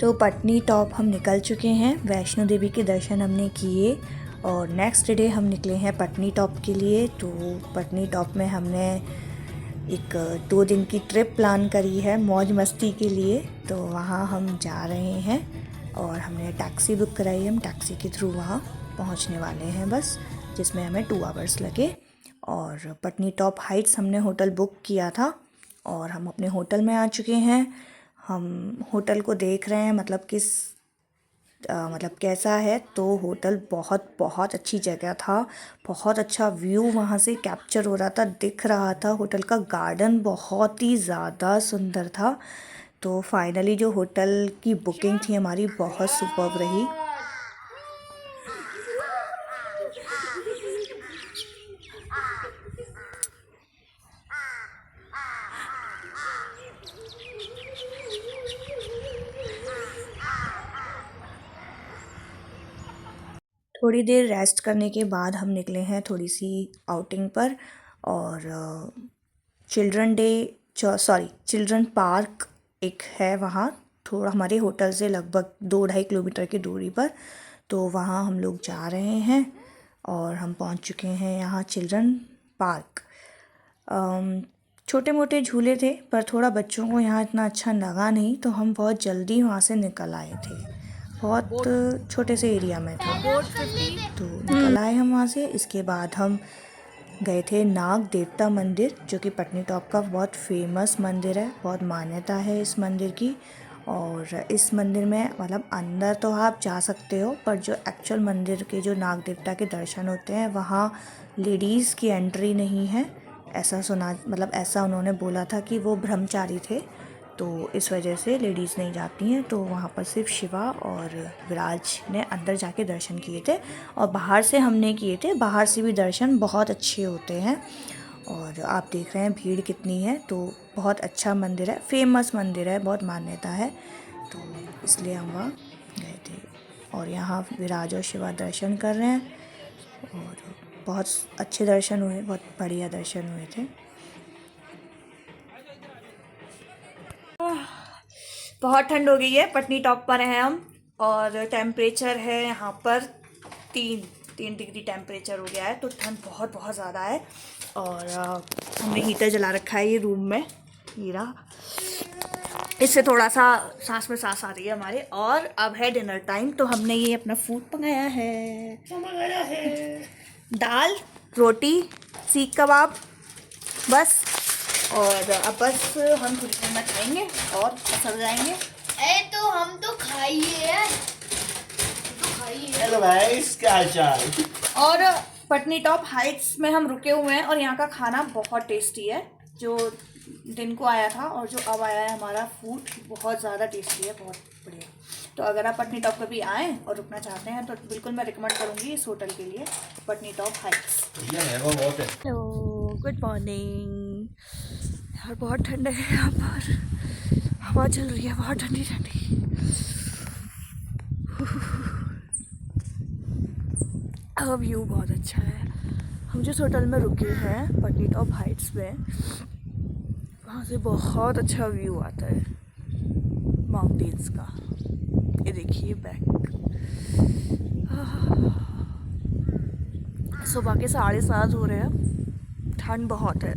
तो पटनी टॉप हम निकल चुके हैं, वैष्णो देवी के दर्शन हमने किए और नेक्स्ट डे हम निकले हैं पटनी टॉप के लिए। तो पटनी टॉप में हमने एक 2 दिन की ट्रिप प्लान करी है मौज मस्ती के लिए। तो वहाँ हम जा रहे हैं और हमने टैक्सी बुक कराई, हम टैक्सी के थ्रू वहाँ पहुँचने वाले हैं बस, जिसमें हमें 2 आवर्स लगे। और पटनी टॉप हाइट्स हमने होटल बुक किया था और हम अपने होटल में आ चुके हैं। हम होटल को देख रहे हैं, मतलब मतलब कैसा है। तो होटल बहुत बहुत अच्छी जगह था, बहुत अच्छा व्यू वहाँ से कैप्चर हो रहा था, दिख रहा था। होटल का गार्डन बहुत ही ज़्यादा सुंदर था। तो फाइनली जो होटल की बुकिंग थी हमारी बहुत सुपर्ब रही। थोड़ी देर रेस्ट करने के बाद हम निकले हैं थोड़ी सी आउटिंग पर। और चिल्ड्रन पार्क एक है वहाँ, थोड़ा हमारे होटल से लगभग 2-2.5 किलोमीटर की दूरी पर। तो वहाँ हम लोग जा रहे हैं और हम पहुँच चुके हैं यहाँ चिल्ड्रन पार्क। छोटे मोटे झूले थे पर थोड़ा बच्चों को यहाँ इतना अच्छा लगा नहीं, तो हम बहुत जल्दी वहाँ से निकल आए थे। बहुत छोटे से एरिया में था, तो निकल आए हम वहाँ से। इसके बाद हम गए थे नाग देवता मंदिर, जो कि पटनी टॉप का बहुत फेमस मंदिर है, बहुत मान्यता है इस मंदिर की। और इस मंदिर में मतलब अंदर तो आप जा सकते हो, पर जो एक्चुअल मंदिर के जो नाग देवता के दर्शन होते हैं वहाँ लेडीज़ की एंट्री नहीं है। ऐसा सुना, मतलब ऐसा उन्होंने बोला था कि वो ब्रह्मचारी थे, तो इस वजह से लेडीज़ नहीं जाती हैं। तो वहाँ पर सिर्फ शिवा और विराज ने अंदर जाके दर्शन किए थे और बाहर से हमने किए थे। बाहर से भी दर्शन बहुत अच्छे होते हैं। और आप देख रहे हैं भीड़ कितनी है। तो बहुत अच्छा मंदिर है, फेमस मंदिर है, बहुत मान्यता है, तो इसलिए हम वहाँ गए थे। और यहाँ विराज और शिवा दर्शन कर रहे हैं और बहुत अच्छे दर्शन हुए, बहुत बढ़िया दर्शन हुए थे। बहुत ठंड हो गई है, पटनी टॉप पर हैं हम और टेम्परेचर है यहाँ पर 3 डिग्री टेम्परेचर हो गया है। तो ठंड बहुत बहुत ज़्यादा है। और हमने हीटर जला रखा है ये रूम में, हीरा, इससे थोड़ा सा सांस में सांस आ रही है हमारे। और अब है डिनर टाइम, तो हमने ये अपना फूड मंगाया है, दाल रोटी सीख कबाब बस। और अब बस हम थोड़ी देर में खाएंगे और सो जाएंगे। तो हम तो खाइए। हेलो गाइस, क्या हालचाल। और पटनी टॉप हाइट्स में हम रुके हुए हैं और यहाँ का खाना बहुत टेस्टी है। जो दिन को आया था और जो अब आया है हमारा फूड बहुत ज़्यादा टेस्टी है, बहुत बढ़िया। तो अगर आप पटनी टॉप कभी आएँ और रुकना चाहते हैं तो बिल्कुल मैं रिकमेंड करूँगी इस होटल के लिए, पटनी टॉप हाइट्स। वो बहुत है। Hello, good morning. यार बहुत ठंड है यहाँ पर, हवा चल रही है बहुत ठंडी ठंडी। व्यू बहुत अच्छा है। हम जिस होटल में रुके हैं पटनी टॉप हाइट्स में, वहाँ से बहुत अच्छा व्यू आता है माउंटेन्स का। ये देखिए बैक। सुबह के 7:30 हो रहे हैं, ठंड बहुत है,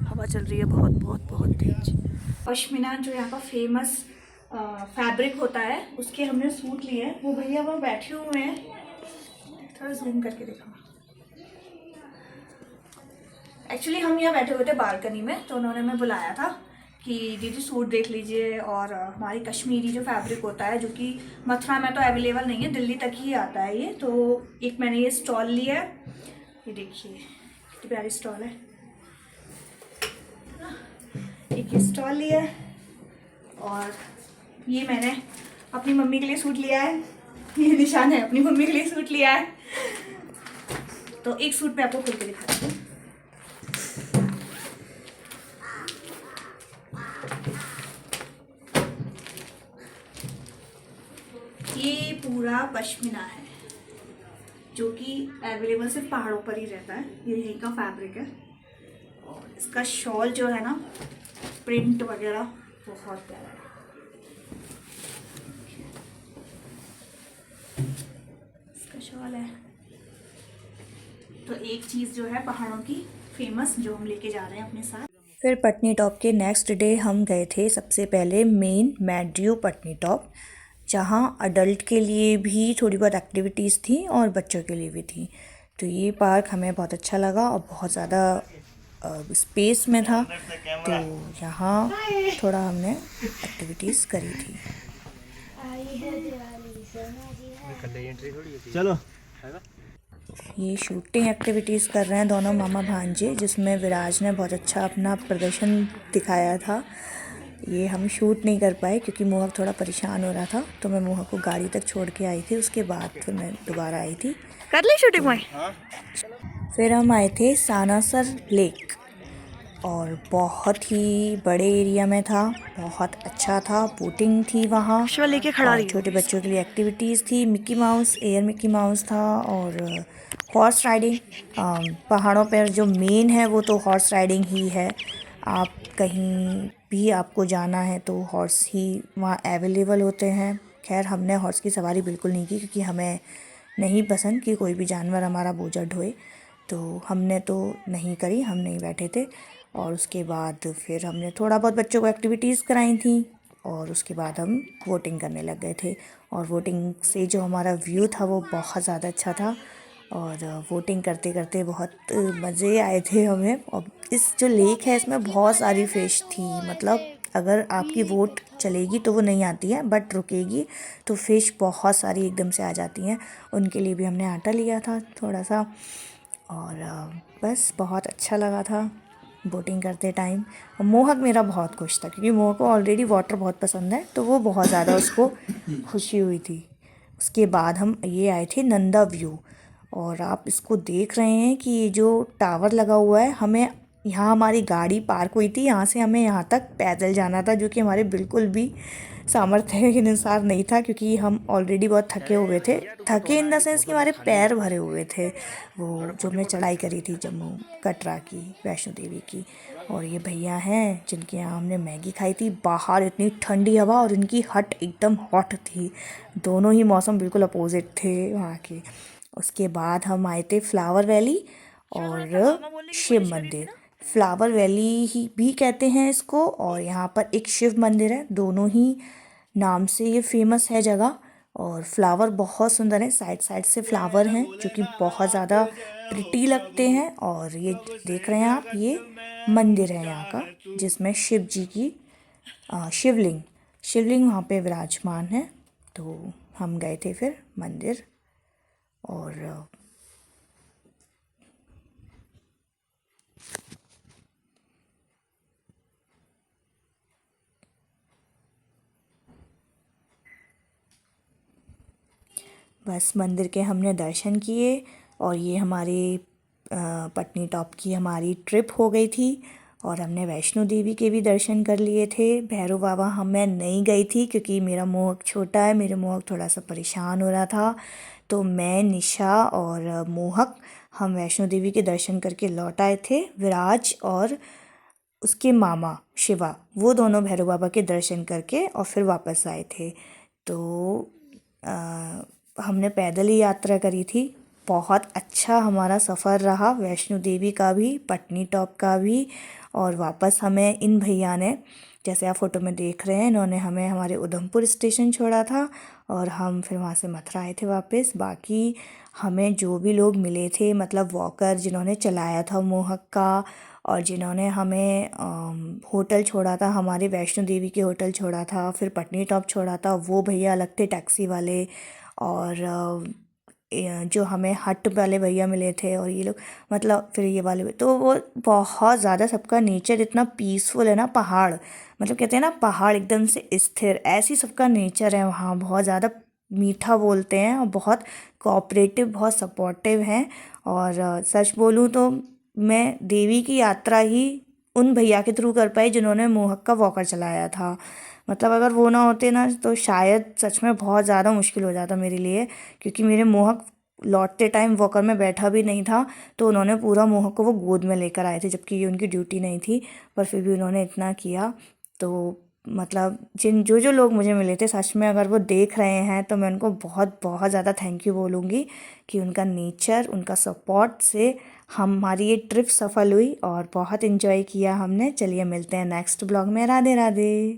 हवा चल रही है बहुत बहुत बहुत तेज। पश्मीना जो यहाँ का फेमस फैब्रिक होता है, उसके हमने सूट लिए हैं। वो भैया वहाँ बैठे हुए हैं, थोड़ा जूम करके देखा। एक्चुअली हम यहाँ बैठे हुए थे बालकनी में, तो उन्होंने हमें बुलाया था कि दीदी सूट देख लीजिए। और हमारी कश्मीरी जो फैब्रिक होता है, जो कि मथुरा में तो अवेलेबल नहीं है, दिल्ली तक ही आता है ये। तो एक मैंने ये स्टॉल लिया है, ये देखिए कितनी प्यारी स्टॉल है। एक ये स्टॉल लिया है और ये मैंने अपनी मम्मी के लिए सूट लिया है। ये निशान है, अपनी मम्मी के लिए सूट लिया है। तो एक सूट पे आपको खुल के दिखाती हूँ। ये पूरा पश्मीना है, जो कि अवेलेबल सिर्फ पहाड़ों पर ही रहता है। ये यहीं का फैब्रिक है। और इसका शॉल जो है ना, प्रिंट वगैरह बहुत प्यारा है। वाटरफॉल है। तो एक चीज़ जो है पहाड़ों की फेमस जो हम लेके जा रहे हैं अपने साथ। फिर पटनी टॉप के नेक्स्ट डे हम गए थे सबसे पहले मेन मैड्यू पटनी टॉप, जहाँ अडल्ट के लिए भी थोड़ी बहुत एक्टिविटीज़ थी और बच्चों के लिए भी थी। तो ये पार्क हमें बहुत अच्छा लगा और बहुत ज़्यादा स्पेस में था, तो यहाँ थोड़ा हमने एक्टिविटीज़ करी थी। चलो ये शूटिंग एक्टिविटीज़ कर रहे हैं दोनों मामा भांजे, जिसमें विराज ने बहुत अच्छा अपना प्रदर्शन दिखाया था। ये हम शूट नहीं कर पाए क्योंकि मोहक थोड़ा परेशान हो रहा था, तो मैं मोहक को गाड़ी तक छोड़ के आई थी। उसके बाद फिर मैं दोबारा आई थी। कर ली शूटिंग में। फिर हम आए थे सानासर लेक, और बहुत ही बड़े एरिया में था, बहुत अच्छा था। बोटिंग थी वहाँ, और छोटे बच्चों के लिए एक्टिविटीज़ थी। Mickey mouse, air Mickey mouse था, और हॉर्स राइडिंग। पहाड़ों पर जो मेन है वो तो हॉर्स राइडिंग ही है। आप कहीं भी आपको जाना है तो हॉर्स ही वहाँ अवेलेबल होते हैं। खैर हमने हॉर्स की सवारी बिल्कुल नहीं की क्योंकि हमें नहीं पसंद कि कोई भी जानवर हमारा बोझा ढोए, तो हमने तो नहीं करी, हम नहीं बैठे थे। और उसके बाद फिर हमने थोड़ा बहुत बच्चों को एक्टिविटीज़ कराई थी, और उसके बाद हम वोटिंग करने लग गए थे। और वोटिंग से जो हमारा व्यू था वो बहुत ज़्यादा अच्छा था, और वोटिंग करते करते बहुत मज़े आए थे हमें। और इस जो लेक है इसमें बहुत सारी फ़िश थी, मतलब अगर आपकी वोट चलेगी तो वो नहीं आती है, बट रुकेगी तो फ़िश बहुत सारी एकदम से आ जाती हैं। उनके लिए भी हमने आटा लिया था थोड़ा सा, और बस बहुत अच्छा लगा था बोटिंग करते टाइम। और मोहक मेरा बहुत खुश था क्योंकि मोहक को ऑलरेडी वाटर बहुत पसंद है, तो वो बहुत ज़्यादा उसको खुशी हुई थी। उसके बाद हम ये आए थे नंदा व्यू, और आप इसको देख रहे हैं कि ये जो टावर लगा हुआ है, हमें यहाँ हमारी गाड़ी पार्क हुई थी, यहाँ से हमें यहाँ तक पैदल जाना था, जो कि हमारे बिल्कुल भी सामर्थ्य के अनुसार नहीं था क्योंकि हम ऑलरेडी बहुत थके हुए थे। थके इन द सेंस कि हमारे पैर भरे हुए थे, वो जो हमने चढ़ाई करी थी जम्मू कटरा की, वैष्णो देवी की। और ये भैया हैं जिनके यहाँ हमने मैगी खाई थी। बाहर इतनी ठंडी हवा और इनकी हट एकदम हॉट थी, दोनों ही मौसम बिल्कुल अपोजिट थे वहाँ के। उसके बाद हम आए थे फ्लावर वैली और शिव मंदिर। फ्लावर वैली ही भी कहते हैं इसको, और यहाँ पर एक शिव मंदिर है, दोनों ही नाम से ये फेमस है जगह। और फ्लावर बहुत सुंदर है, साइड साइड से फ्लावर हैं जो कि बहुत ज़्यादा प्रिटी लगते हैं। और ये देख रहे हैं आप, ये मंदिर है यहाँ का, जिसमें शिव जी की शिवलिंग वहाँ पे विराजमान है। तो हम गए थे फिर मंदिर, और बस मंदिर के हमने दर्शन किए। और ये हमारे पटनी टॉप की हमारी ट्रिप हो गई थी, और हमने वैष्णो देवी के भी दर्शन कर लिए थे। भैरव बाबा मैं नहीं गई थी क्योंकि मेरा मोहक छोटा है, मेरे मोहक थोड़ा सा परेशान हो रहा था, तो मैं, निशा और मोहक हम वैष्णो देवी के दर्शन करके लौट आए थे। विराज और उसके मामा शिवा, वो दोनों भैरव बाबा के दर्शन करके और फिर वापस आए थे। तो हमने पैदल ही यात्रा करी थी। बहुत अच्छा हमारा सफ़र रहा, वैष्णो देवी का भी, पटनी टॉप का भी। और वापस हमें इन भैया ने, जैसे आप फ़ोटो में देख रहे हैं, इन्होंने हमें हमारे उधमपुर स्टेशन छोड़ा था, और हम फिर वहाँ से मथुरा आए थे वापस। बाकी हमें जो भी लोग मिले थे, मतलब वॉकर जिन्होंने चलाया था मोहक का, और जिन्होंने हमें होटल छोड़ा था, हमारे वैष्णो देवी के होटल छोड़ा था, फिर पटनी टॉप छोड़ा था, वो भैया अलग थे टैक्सी वाले। और जो हमें हट वाले भैया मिले थे, और ये लोग, मतलब फिर ये वाले, तो वो बहुत ज़्यादा, सबका नेचर इतना पीसफुल है ना। पहाड़, मतलब कहते हैं ना पहाड़ एकदम से स्थिर, ऐसी सबका नेचर है वहाँ। बहुत ज़्यादा मीठा बोलते हैं और बहुत कोऑपरेटिव, बहुत सपोर्टिव हैं। और सच बोलूँ तो मैं देवी की यात्रा ही उन भैया के थ्रू कर पाई जिन्होंने मोहक का वॉकर चलाया था। मतलब अगर वो ना होते ना तो शायद सच में बहुत ज़्यादा मुश्किल हो जाता मेरे लिए, क्योंकि मेरे मोहक लौटते टाइम वॉकर में बैठा भी नहीं था, तो उन्होंने पूरा मोहक को वो गोद में लेकर आए थे, जबकि ये उनकी ड्यूटी नहीं थी, पर फिर भी उन्होंने इतना किया। तो मतलब जो जो लोग मुझे मिले थे, सच में अगर वो देख रहे हैं तो मैं उनको बहुत बहुत ज़्यादा थैंक यू बोलूँगी कि उनका नेचर, उनका सपोर्ट से हमारी ये ट्रिप सफल हुई और बहुत इन्जॉय किया हमने। चलिए मिलते हैं नेक्स्ट ब्लॉग में। राधे राधे।